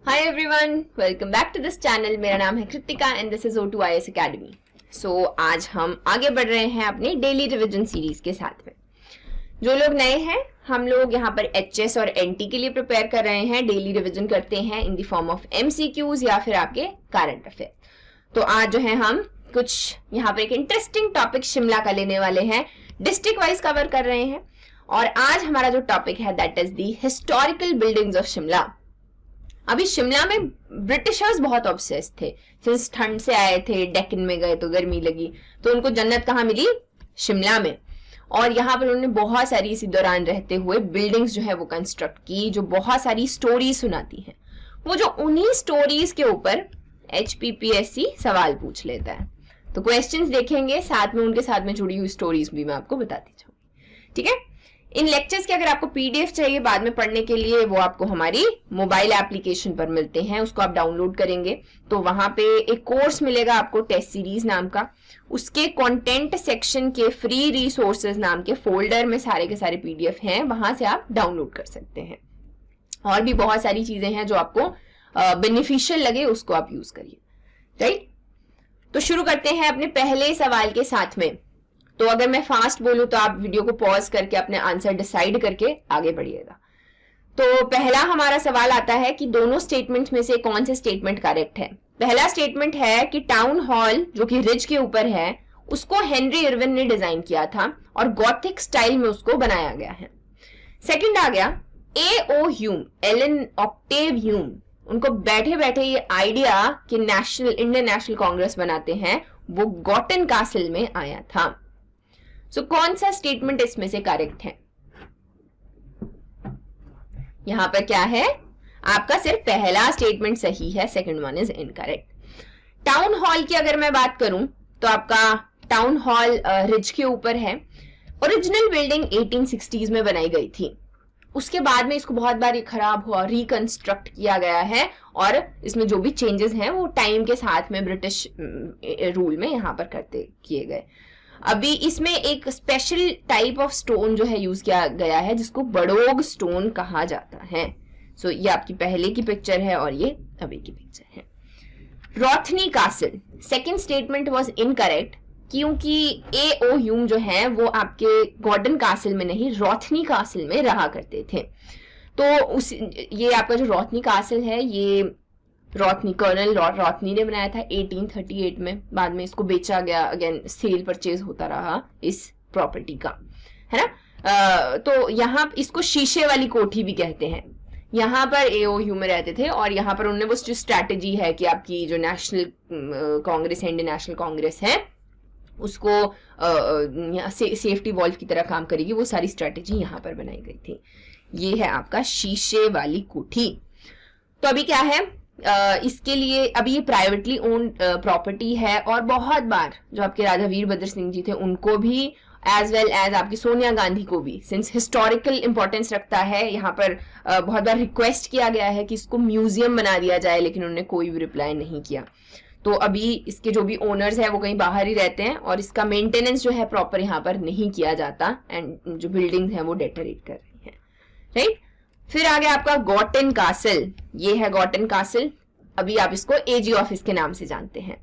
Hi everyone, welcome back to this channel. मेरा नाम है Kritika and this is O2 IAS academy. So आज हम आगे बढ़ रहे हैं अपनी डेली रिवीजन सीरीज के साथ में। जो लोग नए हैं, हम लोग यहाँ पर HS और NT के लिए प्रिपेयर कर रहे हैं। डेली रिवीजन करते हैं in the form of MCQs या फिर आपके करंट अफेयर। तो आज जो है हम कुछ यहाँ पर एक इंटरेस्टिंग टॉपिक शिमला का लेने वाले हैं, डिस्ट्रिक्ट वाइज कवर कर रहे हैं। और आज हमारा जो टॉपिक है that is the historical buildings of Shimla. अभी शिमला में ब्रिटिशर्स बहुत ऑब्सेस थे, सिंस ठंड से आए थे, डेक्कन में गए तो गर्मी लगी, तो उनको जन्नत कहाँ मिली? शिमला में। और यहाँ पर उन्होंने बहुत सारी इसी दौरान रहते हुए बिल्डिंग्स जो है वो कंस्ट्रक्ट की, जो बहुत सारी स्टोरीज सुनाती हैं। वो जो उन्हीं स्टोरीज के ऊपर HPPSC सवाल पूछ लेता है। तो क्वेश्चंस देखेंगे, साथ में उनके साथ में जुड़ी हुई स्टोरीज भी मैं आपको बताती जाऊंगी, ठीक है। इन लेक्चर्स के अगर आपको PDF चाहिए बाद में पढ़ने के लिए, वो आपको हमारी मोबाइल एप्लीकेशन पर मिलते हैं। उसको आप डाउनलोड करेंगे तो वहां पे एक कोर्स मिलेगा आपको, टेस्ट सीरीज नाम का। उसके कंटेंट सेक्शन के फ्री रिसोर्सेज नाम के फोल्डर में सारे के सारे PDF हैं, वहां से आप डाउनलोड कर सकते हैं। और भी बहुत सारी चीजें हैं जो आपको बेनिफिशियल लगे, उसको आप यूज करिए, राइट। तो शुरू करते हैं अपने पहले सवाल के साथ में। तो अगर मैं फास्ट बोलूं तो आप वीडियो को पॉज करके अपने आंसर डिसाइड करके आगे बढ़िएगा। तो पहला हमारा सवाल आता है कि दोनों स्टेटमेंट्स में से कौन से स्टेटमेंट करेक्ट है। पहला स्टेटमेंट है कि टाउन हॉल जो कि रिज के ऊपर है, उसको हेनरी इरविन ने डिजाइन किया था और गॉथिक स्टाइल में उसको बनाया गया है। सेकंड आ गया A.O. Hume, Elon Octave Hume, उनको बैठे बैठे ये आइडिया कि इंडियन नेशनल कांग्रेस बनाते हैं, वो गॉटन कासल में आया था। सो कौन सा स्टेटमेंट इसमें से करेक्ट है? यहां पर क्या है, आपका सिर्फ पहला स्टेटमेंट सही है, second one is incorrect. Town hall की अगर मैं बात करूं तो आपका टाउन हॉल रिज के ऊपर है। ओरिजिनल बिल्डिंग 1860s में बनाई गई थी। उसके बाद में इसको बहुत बार खराब हुआ, रिकंस्ट्रक्ट किया गया है, और इसमें जो भी चेंजेस हैं वो टाइम के साथ में ब्रिटिश रूल में यहां पर किए गए। अभी इसमें एक स्पेशल टाइप ऑफ स्टोन जो है यूज किया गया है, जिसको बड़ोग स्टोन कहा जाता है। सो ये आपकी पहले की पिक्चर है और ये अभी की पिक्चर है। Rothney castle, second statement was incorrect, क्योंकि A.O. ह्यूम जो है वो आपके गॉर्डन कासल में नहीं, रॉथनी कासल में रहा करते थे। तो ये आपका जो रॉथनी कासल है, ये कर्नल रॉथनी ने बनाया था 1838 में। बाद में इसको बेचा गया, अगेन सेल परचेज होता रहा इस प्रॉपर्टी का, है ना। तो यहाँ इसको शीशे वाली कोठी भी कहते हैं। यहाँ पर A.O. ह्यूम रहते थे और यहाँ पर उन्होंने वो जो स्ट्रैटेजी है कि आपकी जो नेशनल कांग्रेस है, इंडियन नेशनल कांग्रेस है, उसको सेफ्टी वॉल्व की तरह काम करेगी, वो सारी स्ट्रैटेजी यहाँ पर बनाई गई थी। ये है आपका शीशे वाली कोठी। तो अभी क्या है, इसके लिए अभी ये प्राइवेटली ओन्ड प्रॉपर्टी है, और बहुत बार जो आपके राजा वीरभद्र सिंह जी थे उनको भी, एज वेल एज आपकी सोनिया गांधी को भी, सिंस हिस्टोरिकल इंपॉर्टेंस रखता है, यहाँ पर बहुत बार रिक्वेस्ट किया गया है कि इसको म्यूजियम बना दिया जाए, लेकिन उन्होंने कोई भी रिप्लाई नहीं किया। तो अभी इसके जो भी ओनर्स है वो कहीं बाहर ही रहते हैं, और इसका मेंटेनेंस जो है प्रॉपर यहाँ पर नहीं किया जाता, एंड जो बिल्डिंग है वो डेटरेट कर रही है, राइट। फिर आ गया आपका गॉटन कासल, ये है गॉटन कासल। अभी आप इसको AG ऑफिस के नाम से जानते हैं।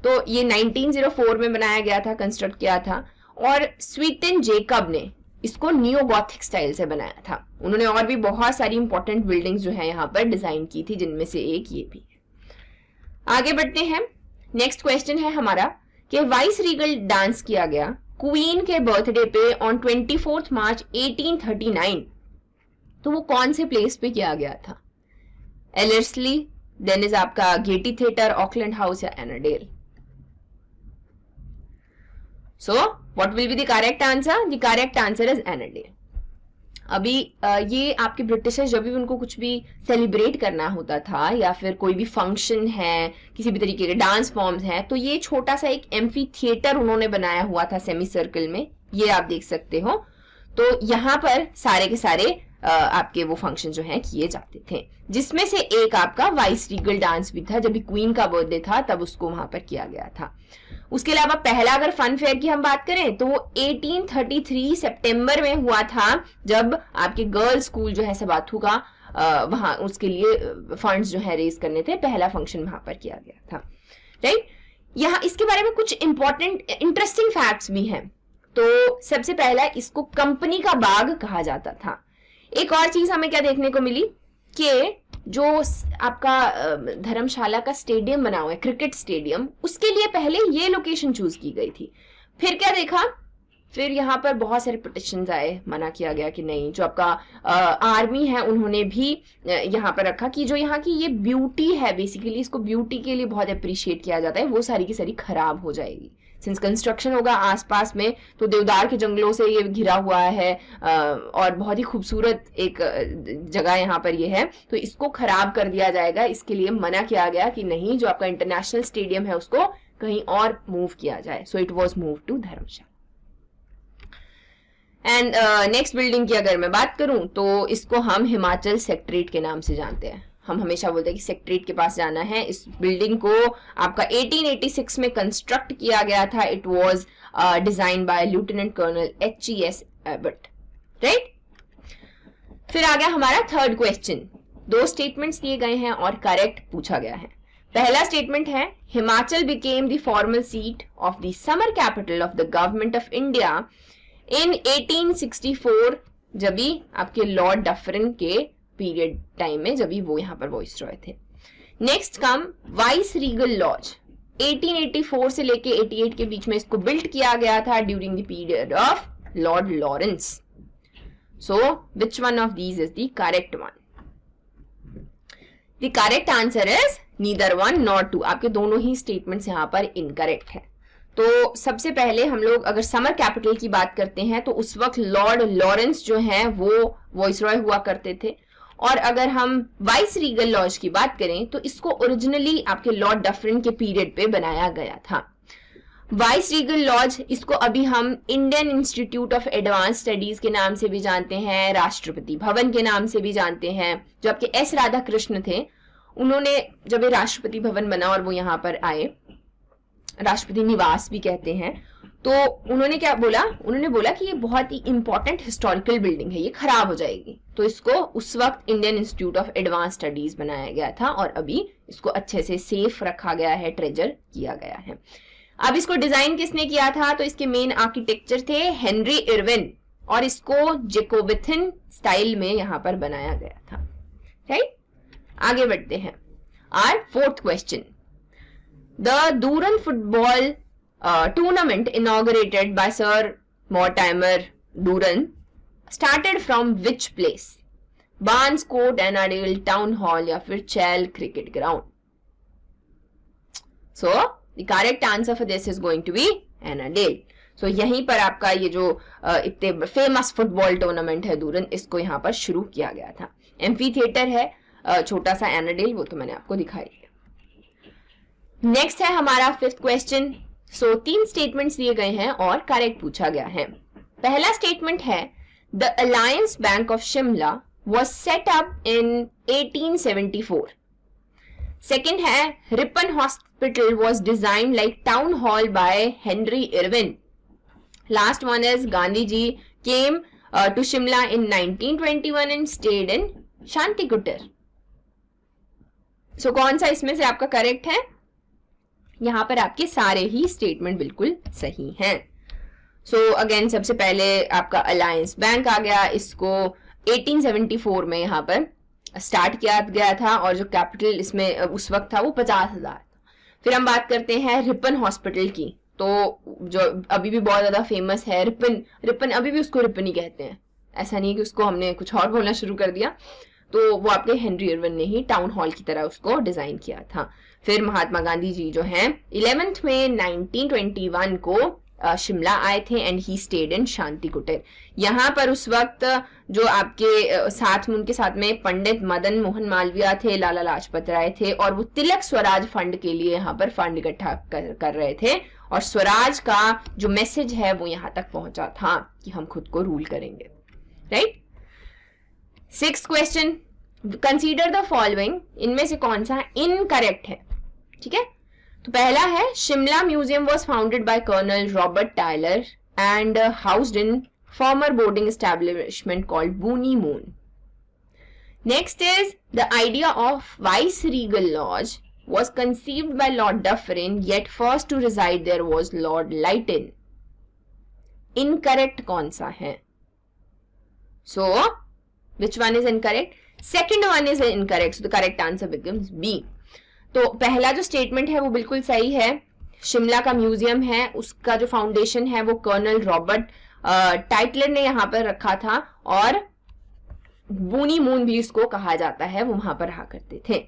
तो ये 1904 में बनाया गया था, कंस्ट्रक्ट किया था, और स्वीटन जेकब ने इसको नियो गॉथिक स्टाइल से बनाया था। उन्होंने और भी बहुत सारी इंपॉर्टेंट बिल्डिंग्स जो है यहाँ पर डिजाइन की थी, जिनमें से एक ये भी है। आगे बढ़ते हैं। नेक्स्ट क्वेश्चन है हमारा कि वाइस रीगल डांस किया गया क्वीन के बर्थडे पे ऑन 24 मार्च 1839, तो वो कौन से प्लेस पे किया गया था? एलर्सली, देन इज आपका गेटी थिएटर, ऑकलैंड हाउस या Annandale. So what will be the correct answer? The correct answer is Annandale. अभी ये आपके ब्रिटिशर्स जब भी उनको कुछ भी सेलिब्रेट करना होता था, या फिर कोई भी फंक्शन है, किसी भी तरीके के डांस फॉर्म्स हैं, तो ये छोटा सा एक एम्फी थिएटर उन्होंने बनाया हुआ था सेमी सर्कल में, ये आप देख सकते हो। तो यहाँ पर सारे के सारे आपके वो फंक्शन जो हैं किए जाते थे, जिसमें से एक आपका वाइस रीगल डांस भी था। जब भी क्वीन का बर्थडे था तब उसको वहां पर किया गया था। उसके अलावा पहला अगर फन फेयर की हम बात करें तो वो 1833 सितंबर में हुआ था, जब आपके गर्ल्स स्कूल जो है सबाथू का वहां उसके लिए फंड्स जो है रेज करने थे, पहला फंक्शन वहां पर किया गया था, राइट। यहाँ इसके बारे में कुछ इंपॉर्टेंट इंटरेस्टिंग फैक्ट्स भी हैं। तो सबसे पहला, इसको कंपनी का बाग कहा जाता था। एक और चीज हमें क्या देखने को मिली कि जो आपका धर्मशाला का स्टेडियम बना हुआ है, क्रिकेट स्टेडियम, उसके लिए पहले ये लोकेशन चूज की गई थी। फिर क्या देखा, फिर यहाँ पर बहुत सारे पिटिशंस आए, मना किया गया कि नहीं, जो आपका आर्मी है उन्होंने भी यहाँ पर रखा कि जो यहाँ की ये ब्यूटी है, बेसिकली इसको ब्यूटी के लिए बहुत अप्रिशिएट किया जाता है, वो सारी की सारी खराब हो जाएगी। सिंस कंस्ट्रक्शन होगा आसपास में, तो देवदार के जंगलों से ये घिरा हुआ है और बहुत ही खूबसूरत एक जगह यहाँ पर ये है, तो इसको खराब कर दिया जाएगा। इसके लिए मना किया गया कि नहीं, जो आपका इंटरनेशनल स्टेडियम है उसको कहीं और मूव किया जाए। So it was move to Dharamshala. And next building की अगर मैं बात करूं तो इसको हम हिमाचल सेक्रेटेरिएट के नाम से जानते हैं। हम हमेशा बोलते हैं कि सेक्रेटेरिएट के पास जाना है। इस बिल्डिंग को आपका 1886 में कंस्ट्रक्ट किया गया था। It was design by lieutenant colonel HES Abbott, right. फिर आ गया हमारा थर्ड क्वेश्चन। 2 स्टेटमेंट्स दिए गए हैं और करेक्ट पूछा गया है। पहला स्टेटमेंट है, Himachal became the formal seat of the summer capital of the government of India in 1864, जब भी आपके लॉर्ड डफरिन के पीरियड टाइम में, जब भी वो यहाँ पर वॉइसरॉय थे। Next come vice regal lodge, 1884 से लेके 88 के बीच में इसको बिल्ड किया गया था during the period of lord Lawrence. So which one of these is the correct one? The correct answer is neither one nor two. आपके दोनों ही स्टेटमेंट्स यहाँ पर इनकरेक्ट है। तो सबसे पहले हम लोग अगर समर कैपिटल की बात करते हैं तो उस वक्त लॉर्ड लॉरेंस जो है वो वॉइसरॉय हुआ करते थे। और अगर हम वाइस रीगल लॉज की बात करें तो इसको ओरिजिनली आपके लॉर्ड डफरिन के पीरियड पे बनाया गया था। वाइस रीगल लॉज, इसको अभी हम Indian institute of advance studies के नाम से भी जानते हैं, राष्ट्रपति भवन के नाम से भी जानते हैं। जो आपके S राधाकृष्ण थे, उन्होंने जब ये राष्ट्रपति भवन बना और वो यहाँ पर आए, राष्ट्रपति निवास भी कहते हैं, तो उन्होंने क्या बोला, उन्होंने बोला कि ये बहुत ही इंपॉर्टेंट हिस्टोरिकल बिल्डिंग है, ये खराब हो जाएगी। तो इसको उस वक्त Indian institute of advance studies बनाया गया था और अभी इसको अच्छे से सेफ रखा गया है, ट्रेजर किया गया है। अब इसको डिजाइन किसने किया था? तो इसके मेन आर्किटेक्चर थे हेनरी इरविन और इसको जेकोबिथन स्टाइल में यहां पर बनाया गया था, राइट। आगे बढ़ते हैं। Our fourth question, The Duran football tournament inaugurated by Sir Mortimer Duran started from which place? Barnes Court, Annandale, Town Hall या फिर Chell Cricket Ground? So the correct answer for this is going to be Annandale. So यहीं पर आपका ये जो इतने famous football tournament है दूरन, इसको यहाँ पर शुरू किया गया था। एम्फी थिएटर है छोटा सा एनाडेल, वो तो मैंने आपको दिखाई दिया। नेक्स्ट है हमारा फिफ्थ क्वेश्चन। सो 3 स्टेटमेंट्स दिए गए हैं और करेक्ट पूछा गया है। पहला स्टेटमेंट है, the Alliance Bank of Shimla was set up in 1874। Second है, Ripon hospital was designed like town hall by Henry Irwin. Last one is, Gandhi ji came to Shimla in 1921 and stayed in Shanti Kutir. So कौन सा इसमें से आपका करेक्ट है? यहां पर आपके सारे ही स्टेटमेंट बिल्कुल सही हैं। सो अगेन सबसे पहले आपका अलायंस बैंक आ गया, इसको 1874 में यहाँ पर स्टार्ट किया गया था और जो कैपिटल इसमें उस वक्त था वो 50,000। फिर हम बात करते हैं रिपन हॉस्पिटल की, तो जो अभी भी बहुत ज्यादा फेमस है, रिपन अभी भी उसको रिपन ही कहते हैं, ऐसा नहीं कि उसको हमने कुछ और बोलना शुरू कर दिया। तो वो आपके हेनरी इरविन ने ही टाउन हॉल की तरह उसको डिजाइन किया था। फिर महात्मा गांधी जी जो हैं 11 में 1921 को शिमला आए थे and he stayed in Shanti कुटीर। यहाँ पर उस वक्त जो आपके साथ में, उनके साथ में पंडित मदन मोहन मालवीय थे, लाला लाजपत राय थे और वो तिलक स्वराज फंड के लिए यहाँ पर फंड इकट्ठा कर रहे थे और स्वराज का जो मैसेज है वो यहाँ तक पहुंचा था कि हम खुद को रूल करेंगे, right. 6th question, consider the following, इनमें से कौन सा इनकरेक्ट है? ठीक है, तो पहला है, Shimla museum was founded by colonel Robert Tyler and housed in former boarding establishment called Bonnie Moon. Next is the idea of viceregal lodge was conceived by Lord Dufferin, yet first to reside there was Lord Lytton. Incorrect कौन सा है? So, which one is incorrect? Second one is incorrect. So the correct answer becomes B. तो पहला जो statement है वो बिल्कुल सही है. शिमला का म्यूजियम है, उसका जो फाउंडेशन है वो कर्नल रॉबर्ट टाइटलर ने यहाँ पर रखा था, और बूनी मून भी उसको कहा जाता है, वो वहां पर रहा करते थे.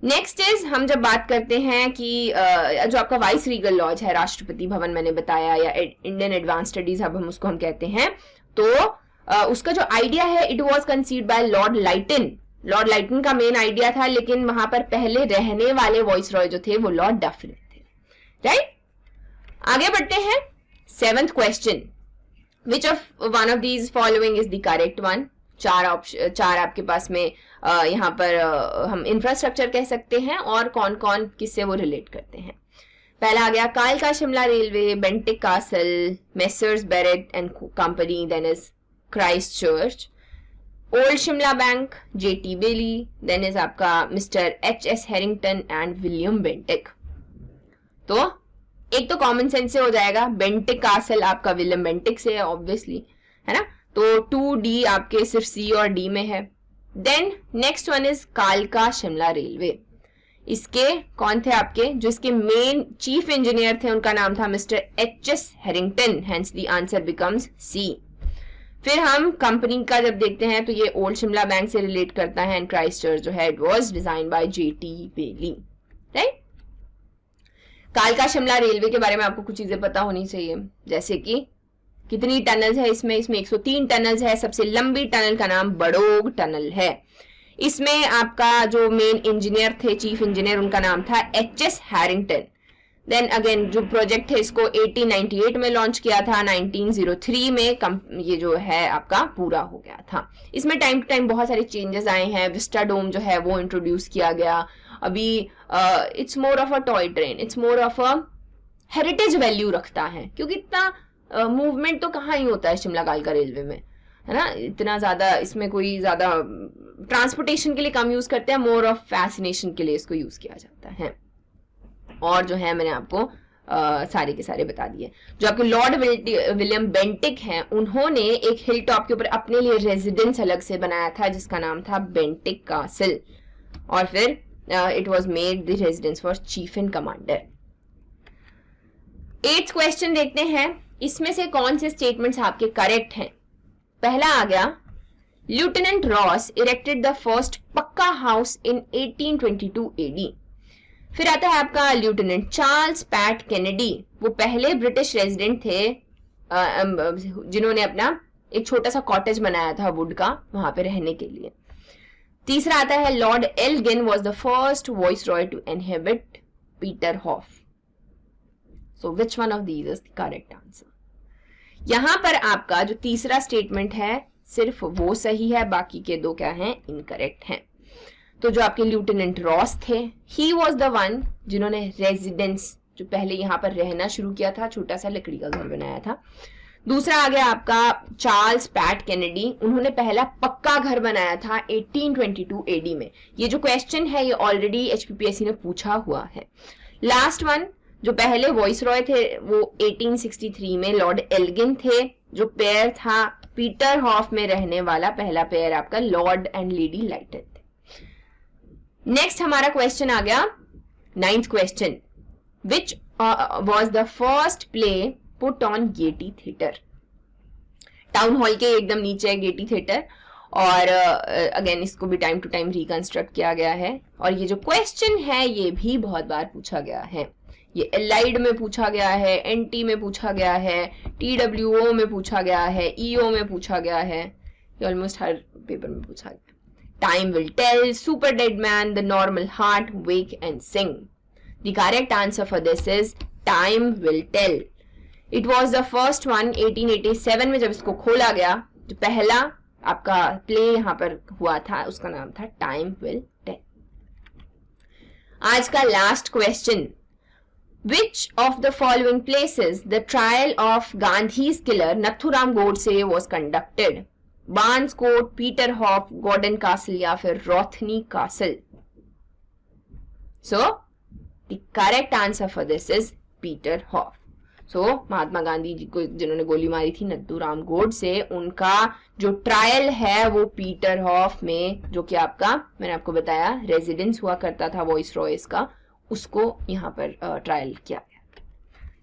नेक्स्ट इज, हम जब बात करते हैं कि जो आपका वाइस रीगल लॉज है, राष्ट्रपति भवन मैंने बताया, या इंडियन एडवांस स्टडीज अब हम उसको कहते हैं, तो उसका जो आइडिया है it was conceived by lord Lytton. Lord Lytton का मेन आइडिया था, लेकिन वहां पर पहले रहने वाले वॉइस रॉय जो थे वो लॉर्ड डफरिन थे. राइट, आगे बढ़ते हैं. 7th question, which of one of these following is the correct one. चार आपके पास में यहाँ पर हम इंफ्रास्ट्रक्चर कह सकते हैं, और कौन कौन किससे वो रिलेट करते हैं. पहला आ गया कालका Shimla railway, Bentinck castle, messrs Barrett and company, then is Christ church, old Shimla bank, J T Bailey, then is आपका mister H S. Harrington and William Bentinck. तो एक तो कॉमन सेंस से हो जाएगा, बेंटिक कासल आपका विलियम बेंटिक से है ऑब्वियसली, है ना. तो 2D आपके सिर्फ C और D में है. देन नेक्स्ट वन इज कालका शिमला रेलवे. इसके कौन थे आपके, जो इसके मेन चीफ इंजीनियर थे, उनका नाम था mister H S. Harrington, hence the answer becomes C. फिर हम कंपनी का जब देखते हैं तो ये ओल्ड शिमला बैंक से रिलेट करता है, एंड क्राइस्ट चर्च जो है it was design by J.T. Bailey. Right, कालका शिमला रेलवे के बारे में आपको कुछ चीजें पता होनी चाहिए, जैसे कि कितनी टनल्स है इसमें 103 टनल्स है. सबसे लंबी टनल का नाम बड़ोग टनल है. इसमें आपका जो मेन इंजीनियर थे, चीफ इंजीनियर, उनका नाम था एच.एस. हैरिंगटन. देन अगेन जो प्रोजेक्ट है इसको 1898 में लॉन्च किया था, 1903 में ये जो है आपका पूरा हो गया था. इसमें टाइम टू टाइम बहुत सारे चेंजेस आए हैं. विस्टा डोम जो है वो इंट्रोड्यूस किया गया. अभी it's more of a toy train, it's more of a heritage value रखता है, क्योंकि इतना मूवमेंट तो कहाँ ही होता है शिमला कालका रेलवे में, है ना. इतना ज्यादा इसमें कोई ज्यादा ट्रांसपोर्टेशन के लिए कम यूज करते हैं, मोर ऑफ फैसिनेशन के लिए इसको यूज किया जाता है. और जो है मैंने आपको सारे के सारे बता दिए. जो आपके लॉर्ड विलियम बेंटिक हैं, उन्होंने एक हिल टॉप के ऊपर अपने लिए रेजिडेंस अलग से बनाया था, जिसका नाम था बेंटिक कासल, और फिर it was made the residence for chief in commander. 8th question देखते हैं, इसमें से कौन से स्टेटमेंट्स आपके करेक्ट हैं. पहला आ गया, lieutenant Ross erected the first पक्का हाउस इन 1822 AD. फिर आता है आपका लेफ्टिनेंट चार्ल्स पैट कैनेडी, वो पहले ब्रिटिश रेजिडेंट थे जिन्होंने अपना एक छोटा सा कॉटेज बनाया था वुड का, वहां पे रहने के लिए. तीसरा आता है lord Elgin was the first viceroy to inhabit Peterhof. So which one of these is the correct answer? यहां पर आपका जो तीसरा स्टेटमेंट है सिर्फ वो सही है, बाकी के दो क्या हैं, इनकरेक्ट हैं. तो जो आपके लेफ्टिनेंट रॉस थे, ही वॉज द वन जिन्होंने रेजिडेंस जो पहले यहां पर रहना शुरू किया था, छोटा सा लकड़ी का घर बनाया था. दूसरा आ गया आपका चार्ल्स पैट कैनेडी, उन्होंने पहला पक्का घर बनाया था 1822 AD में. ये जो क्वेश्चन है ये ऑलरेडी HPPSC ने पूछा हुआ है. लास्ट वन जो पहले वॉइस रॉय थे वो 1863 में लॉर्ड एल्गिन थे, जो पेयर था पीटर हॉफ में रहने वाला पहला पेयर आपका लॉर्ड एंड लेडी लाइटन थे. नेक्स्ट हमारा क्वेश्चन आ गया 9th question, which was the first play put on Getty theatre. Town hall के एकदम नीचे है गेटी थिएटर, और अगेन इसको भी टाइम टू टाइम रिकंस्ट्रक्ट किया गया है. और ये जो क्वेश्चन है ये भी बहुत बार पूछा गया है. ये एलाइड में पूछा गया है, एनटी में पूछा गया है, TWO में पूछा गया है, EO में पूछा गया है, ये ऑलमोस्ट हर पेपर में पूछा गया. Time will tell, super dead man, the normal heart, wake and sing. The correct answer for this is time will tell. It was the first one 1887 में जब इसको खोला गया. जो पहला आपका प्ले यहाँ पर हुआ था उसका नाम था टाइम विल टेल. आज का last question, Which of the following places the trial of Gandhi's killer Nathuram Godse was conducted? Barnes court, Peter Hoff, Gordon castle या फिर Rothney castle? So the correct answer for this is Peter Hoff. So Mahatma Gandhi ji को जिन्होंने गोली मारी थी नथुराम गोडसे, उनका जो trial है वो पीटर हॉफ में, जो कि आपका मैंने आपको बताया रेजिडेंस हुआ करता था वॉइस रॉयस का, उसको यहाँ पर ट्रायल किया गया.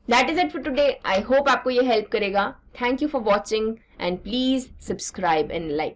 That is it for today. I hope आपको ये हेल्प करेगा. Thank you for watching and please subscribe and like.